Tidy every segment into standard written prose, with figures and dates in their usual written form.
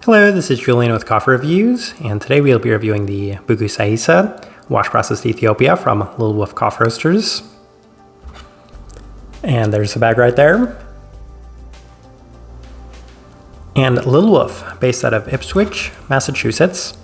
Hello, this is Julian with Coffee Reviews, and today we'll be reviewing the Buku Sayisa wash processed Ethiopia from Little Wolf Coffee Roasters. And there's the bag right there. And Little Wolf, based out of Ipswich, Massachusetts.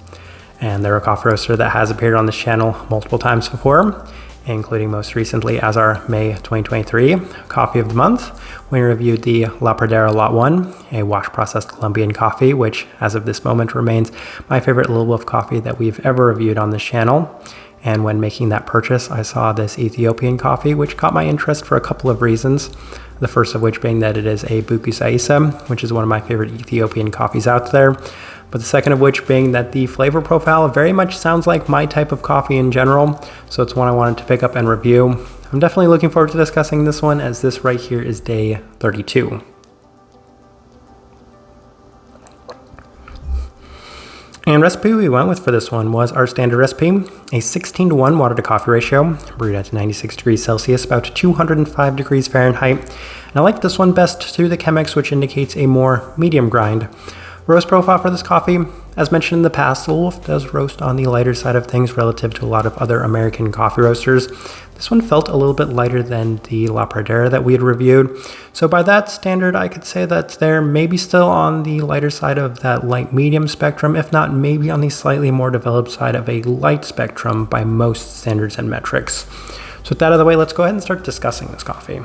And they're a coffee roaster that has appeared on this channel multiple times before, including most recently as our May 2023 Coffee of the Month. We reviewed the La Pradera Lot 1, a wash-processed Colombian coffee, which as of this moment remains my favorite Little Wolf coffee that we've ever reviewed on this channel. And when making that purchase, I saw this Ethiopian coffee, which caught my interest for a couple of reasons. The first of which being that it is a Buku Sayisa, which is one of my favorite Ethiopian coffees out there. But the second of which being that the flavor profile very much sounds like my type of coffee in general, so it's one I wanted to pick up and review. I'm definitely looking forward to discussing this one, as this right here is day 32. And recipe we went with for this one was our standard recipe, a 16:1 water to coffee ratio, brewed at 96 degrees Celsius, about 205 degrees Fahrenheit. And I like this one best through the Chemex, which indicates a more medium grind. Roast profile for this coffee, as mentioned in the past, Little Wolf does roast on the lighter side of things relative to a lot of other American coffee roasters. This one felt a little bit lighter than the La Pradera that we had reviewed. So by that standard, I could say that they're maybe still on the lighter side of that light medium spectrum, if not maybe on the slightly more developed side of a light spectrum by most standards and metrics. So with that out of the way, let's go ahead and start discussing this coffee.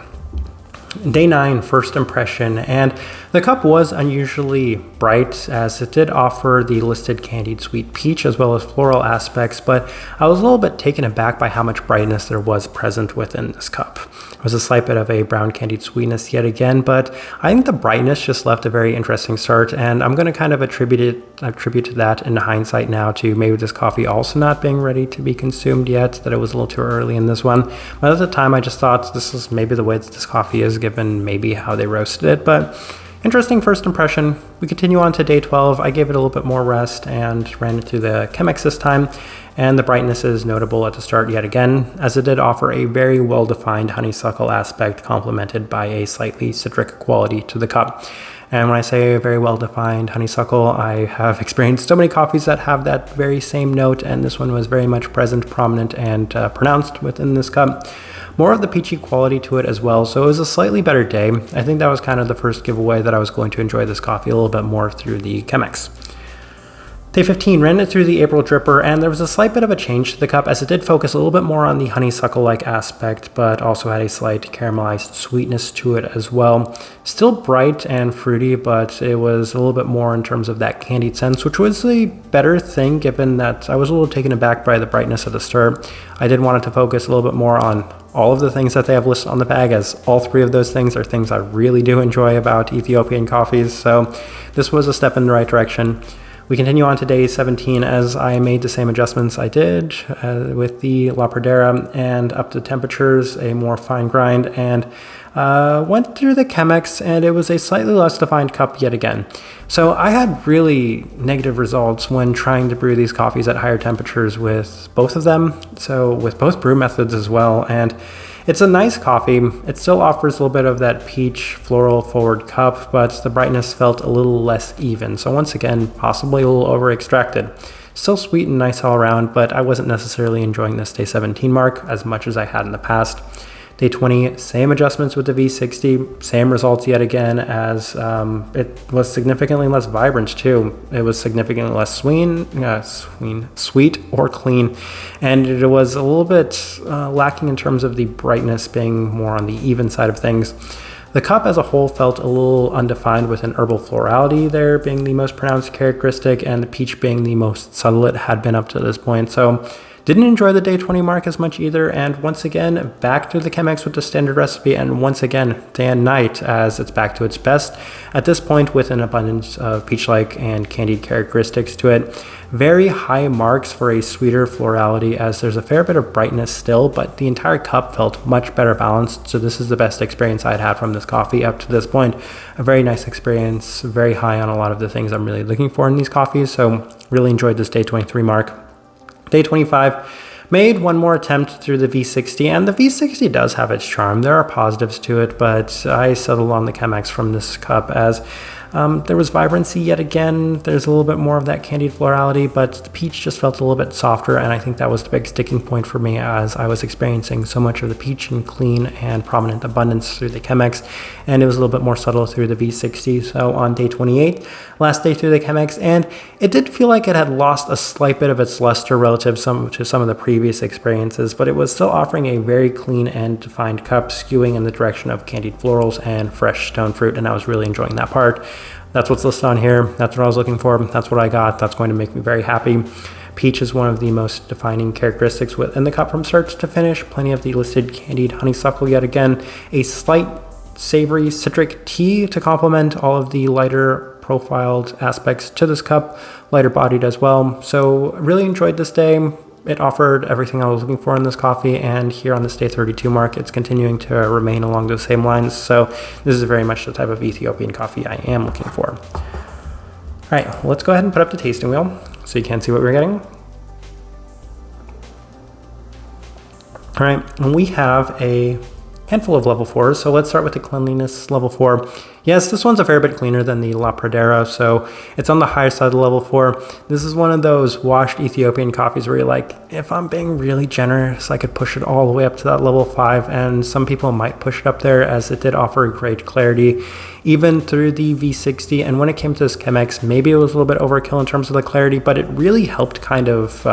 Day 9, first impression, and the cup was unusually bright as it did offer the listed candied sweet peach as well as floral aspects, but I was a little bit taken aback by how much brightness there was present within this cup. There was a slight bit of a brown candied sweetness yet again, but I think the brightness just left a very interesting start, and I'm going to kind of attribute to that in hindsight now to maybe this coffee also not being ready to be consumed yet, that it was a little too early in this one. But at the time I just thought this is maybe the way that this coffee is, given maybe how they roasted it. But interesting first impression. We continue on to day 12. I gave it a little bit more rest and ran it through the Chemex this time, and the brightness is notable at the start yet again, as it did offer a very well-defined honeysuckle aspect complemented by a slightly citric quality to the cup. And when I say very well-defined honeysuckle, I have experienced so many coffees that have that very same note, and this one was very much present, prominent, and pronounced within this cup. More of the peachy quality to it as well, so it was a slightly better day. I think that was kind of the first giveaway that I was going to enjoy this coffee a little bit more through the Chemex. Day 15, ran it through the April dripper, and there was a slight bit of a change to the cup as it did focus a little bit more on the honeysuckle-like aspect, but also had a slight caramelized sweetness to it as well. Still bright and fruity, but it was a little bit more in terms of that candied sense, which was a better thing given that I was a little taken aback by the brightness of the stir. I did want it to focus a little bit more on all of the things that they have listed on the bag, as all three of those things are things I really do enjoy about Ethiopian coffees, so this was a step in the right direction. We continue on to day 17 as I made the same adjustments I did with the La Pradera and up to temperatures, a more fine grind, and went through the Chemex, and it was a slightly less defined cup yet again. So I had really negative results when trying to brew these coffees at higher temperatures with both of them, so with both brew methods as well. And it's a nice coffee. It still offers a little bit of that peach floral forward cup, but the brightness felt a little less even. So once again, possibly a little over extracted. Still sweet and nice all around, but I wasn't necessarily enjoying this day 17 mark as much as I had in the past. Day 20, same adjustments with the V60, same results yet again, as it was significantly less vibrant too. It was significantly less sweet or clean, and it was a little bit lacking in terms of the brightness being more on the even side of things. The cup as a whole felt a little undefined, with an herbal florality there being the most pronounced characteristic and the peach being the most subtle it had been up to this point. So didn't enjoy the day 20 mark as much either, and once again, back to the Chemex with the standard recipe, and once again, day and night as it's back to its best. At this point, with an abundance of peach-like and candied characteristics to it. Very high marks for a sweeter florality, as there's a fair bit of brightness still, but the entire cup felt much better balanced, so this is the best experience I'd had from this coffee up to this point. A very nice experience, very high on a lot of the things I'm really looking for in these coffees, so really enjoyed this day 23 mark. Day 25, made one more attempt through the V60, and the V60 does have its charm. There are positives to it, but I settled on the Chemex from this cup as There was vibrancy yet again. There's a little bit more of that candied florality, but the peach just felt a little bit softer, and I think that was the big sticking point for me as I was experiencing so much of the peach and clean and prominent abundance through the Chemex, and it was a little bit more subtle through the V60. So on day 28, last day through the Chemex, and it did feel like it had lost a slight bit of its luster relative to some of the previous experiences, but it was still offering a very clean and defined cup, skewing in the direction of candied florals and fresh stone fruit, and I was really enjoying that part. That's what's listed on here. That's what I was looking for. That's what I got. That's going to make me very happy. Peach is one of the most defining characteristics within the cup from start to finish. Plenty of the listed candied honeysuckle yet again. A slight savory citric tea to complement all of the lighter profiled aspects to this cup. Lighter bodied as well. So really enjoyed this day. It offered everything I was looking for in this coffee, and here on this day 32 mark, it's continuing to remain along those same lines. So this is very much the type of Ethiopian coffee I am looking for. All right, let's go ahead and put up the tasting wheel so you can see what we're getting. All right, and we have a handful of level 4s, so let's start with the cleanliness level 4. Yes, this one's a fair bit cleaner than the La Pradera, so it's on the higher side of the level 4. This is one of those washed Ethiopian coffees where you're like, if I'm being really generous, I could push it all the way up to that level 5, and some people might push it up there as it did offer great clarity, even through the V60. And when it came to this Chemex, maybe it was a little bit overkill in terms of the clarity, but it really helped kind of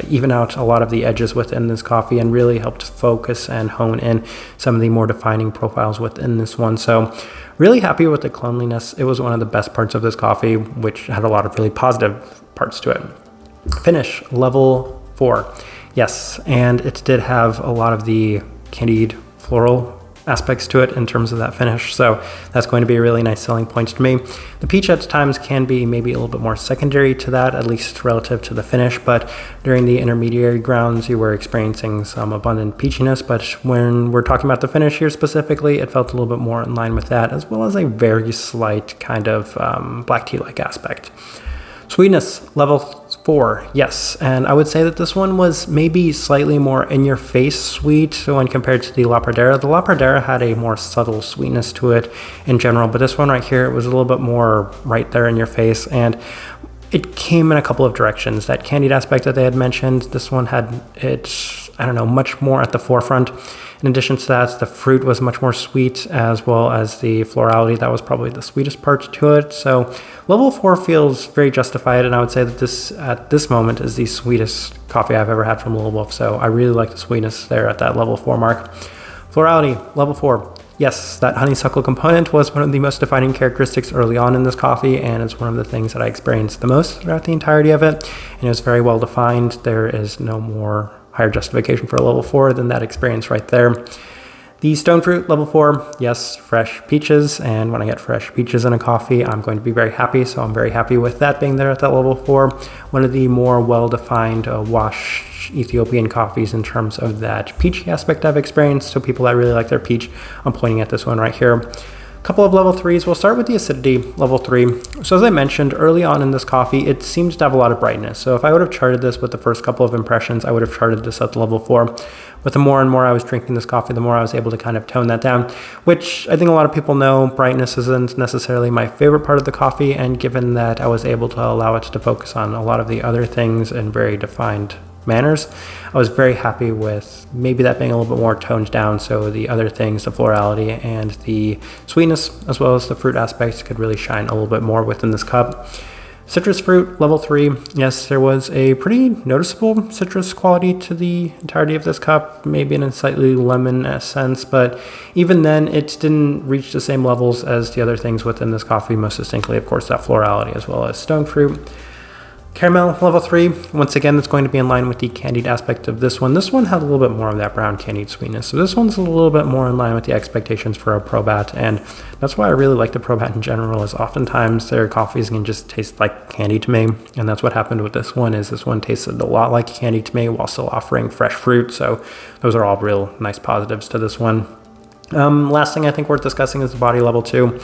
even out a lot of the edges within this coffee and really helped focus and hone in some of the more defining profiles within this one. So really happy with the cleanliness. It was one of the best parts of this coffee, which had a lot of really positive parts to it. Finish, level 4. Yes, and it did have a lot of the candied floral aspects to it in terms of that finish, so that's going to be a really nice selling point to me. The peach at times can be maybe a little bit more secondary to that, at least relative to the finish, but during the intermediary grounds you were experiencing some abundant peachiness, but when we're talking about the finish here specifically, it felt a little bit more in line with that, as well as a very slight kind of black tea-like aspect. Sweetness, level 4, yes, and I would say that this one was maybe slightly more in-your-face sweet when compared to the La Pradera. The La Pradera had a more subtle sweetness to it in general, but this one right here, it was a little bit more right there in your face, and it came in a couple of directions. That candied aspect that they had mentioned, this one had it, I don't know, much more at the forefront. In addition to that, the fruit was much more sweet, as well as the florality. That was probably the sweetest part to it. So level 4 feels very justified, and I would say that this, at this moment, is the sweetest coffee I've ever had from Little Wolf. So I really like the sweetness there at that level 4 mark. Florality, level 4. Yes, that honeysuckle component was one of the most defining characteristics early on in this coffee, and it's one of the things that I experienced the most throughout the entirety of it. And it was very well defined. There is no more higher justification for a level 4 than that experience right there. The stone fruit, level 4, yes, fresh peaches, and when I get fresh peaches in a coffee, I'm going to be very happy, so I'm very happy with that being there at that level 4. One of the more well-defined wash Ethiopian coffees in terms of that peachy aspect I've experienced, so people that really like their peach, I'm pointing at this one right here. Couple of level 3s. We'll start with the acidity, level 3. So as I mentioned early on in this coffee, it seems to have a lot of brightness. So if I would have charted this with the first couple of impressions, I would have charted this at the level 4. But the more and more I was drinking this coffee, the more I was able to kind of tone that down, which I think a lot of people know brightness isn't necessarily my favorite part of the coffee. And given that I was able to allow it to focus on a lot of the other things in very defined manners, I was very happy with maybe that being a little bit more toned down, so the other things, the florality and the sweetness as well as the fruit aspects could really shine a little bit more within this cup. Citrus fruit, level 3. Yes, there was a pretty noticeable citrus quality to the entirety of this cup, maybe in a slightly lemon sense, but even then it didn't reach the same levels as the other things within this coffee, most distinctly of course that florality as well as stone fruit. Caramel, level 3. Once again, it's going to be in line with the candied aspect of this one. This one had a little bit more of that brown candied sweetness. So this one's a little bit more in line with the expectations for a Probat. And that's why I really like the Probat in general, is oftentimes their coffees can just taste like candy to me. And that's what happened with this one, is this one tasted a lot like candy to me while still offering fresh fruit. So those are all real nice positives to this one. Last thing I think worth discussing is the body, level 2.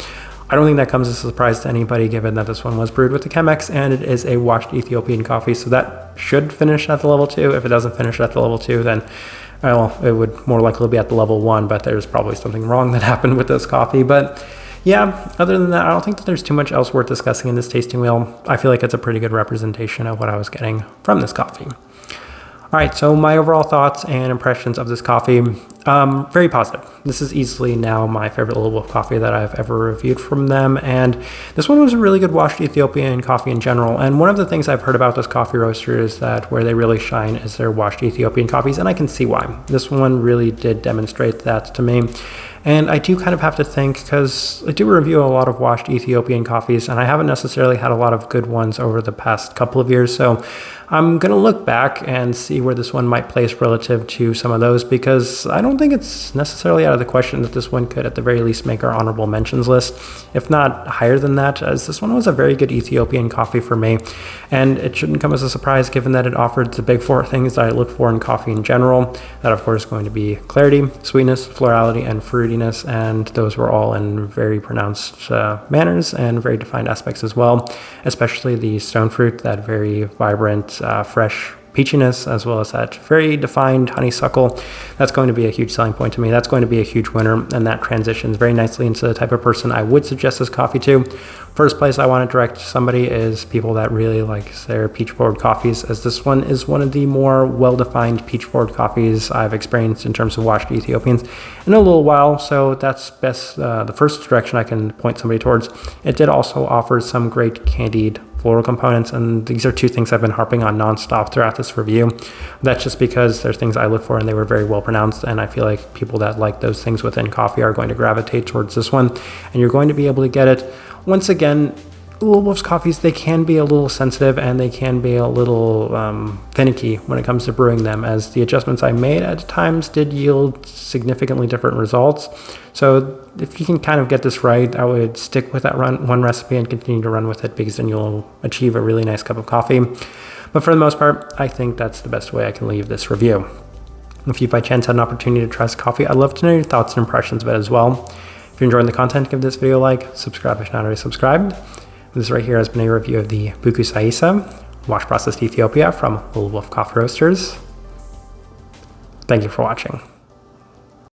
I don't think that comes as a surprise to anybody, given that this one was brewed with the Chemex and it is a washed Ethiopian coffee, so that should finish at the level 2. If it doesn't finish at the level 2, then well, it would more likely be at the level 1, but there's probably something wrong that happened with this coffee. But Yeah, other than that, I don't think that there's too much else worth discussing in this tasting wheel. I feel like it's a pretty good representation of what I was getting from this coffee. All right, so my overall thoughts and impressions of this coffee, very positive. This is easily now my favorite Little Wolf coffee that I've ever reviewed from them, and this one was a really good washed Ethiopian coffee in general. And one of the things I've heard about this coffee roaster is that where they really shine is their washed Ethiopian coffees, and I can see why. This one really did demonstrate that to me. And I do kind of have to think, because I do review a lot of washed Ethiopian coffees, and I haven't necessarily had a lot of good ones over the past couple of years. So I'm going to look back and see where this one might place relative to some of those, because I don't think it's necessarily out of the question that this one could at the very least make our honorable mentions list, if not higher than that, as this one was a very good Ethiopian coffee for me. And it shouldn't come as a surprise given that it offered the big four things that I look for in coffee in general. That of course is going to be clarity, sweetness, florality, and fruitiness, and those were all in very pronounced manners and very defined aspects as well, especially the stone fruit, that very vibrant, fresh peachiness, as well as that very defined honeysuckle. That's going to be a huge selling point to me. That's going to be a huge winner, and that transitions very nicely into the type of person I would suggest this coffee to. First place I want to direct somebody is people that really like their peach forward coffees, as this one is one of the more well-defined peach forward coffees I've experienced in terms of washed Ethiopians in a little while. So that's best the first direction I can point somebody towards. It did also offer some great candied floral components, and these are two things I've been harping on nonstop throughout this review. That's just because they're things I look for, and they were very well pronounced, and I feel like people that like those things within coffee are going to gravitate towards this one, and you're going to be able to get it. Once again, Little Wolf's coffees, they can be a little sensitive and they can be a little finicky when it comes to brewing them, as the adjustments I made at times did yield significantly different results. So if you can kind of get this right, I would stick with that one recipe and continue to run with it, because then you'll achieve a really nice cup of coffee. But for the most part, I think that's the best way I can leave this review. If you by chance had an opportunity to try this coffee, I'd love to know your thoughts and impressions of it as well. If you're enjoying the content, give this video a like, subscribe if you're not already subscribed. This right here has been a review of the Buku Sayisa wash processed Ethiopia from Little Wolf Coffee Roasters. Thank you for watching.